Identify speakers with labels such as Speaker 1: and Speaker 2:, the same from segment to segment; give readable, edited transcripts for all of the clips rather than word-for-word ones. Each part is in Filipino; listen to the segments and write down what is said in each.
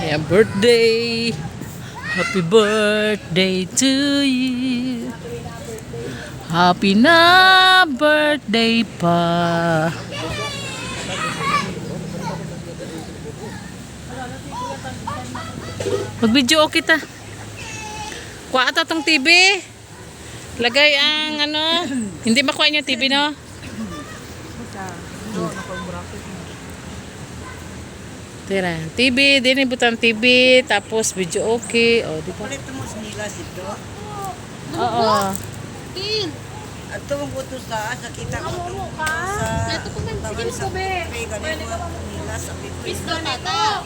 Speaker 1: Ayan, birthday. Happy birthday to you. Happy na birthday pa. Mag-video okay ta. Kuha ata tong TV. Lagay ang ano. Hindi makuha niyo TV, no? Tira, TV, din ibutan TV, tapos video okay. Oh, di ba?
Speaker 2: Palit mo nila sito.
Speaker 1: Oo.
Speaker 2: At tumong buto sa kita ko ito sa
Speaker 3: Ito po man, sige
Speaker 2: sa
Speaker 3: po be.
Speaker 2: ganyan mo nila sa pito.
Speaker 3: Pisto na to.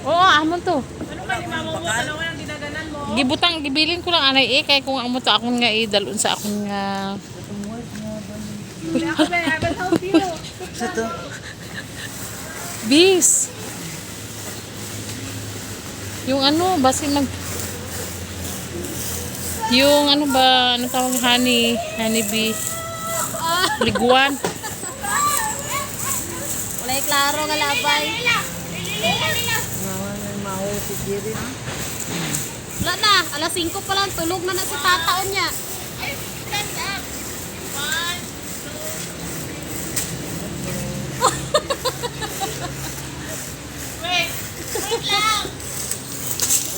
Speaker 1: Oo, amon to.
Speaker 3: Ano ba ni mama mo? Ano ang ginaganan mo?
Speaker 1: Gibutang, gibilin ko lang anay kay kung amo to akong nga dalon sa akong nga.
Speaker 3: Hindi ako be, I will help you.
Speaker 2: Sa to.
Speaker 1: Bis. Yung ano, basi mag yung ano ba, ano tawag honey bee. Liguan.
Speaker 3: Walay klaro nga labay.
Speaker 2: Mawala si Jerry.
Speaker 3: Wala na, alas 5 pa lang, tulog na si tataon niya. Wait lang.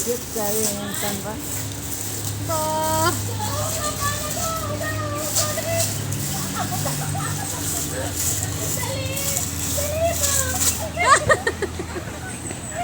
Speaker 2: Ulit tayo yung tanba.
Speaker 3: Ito.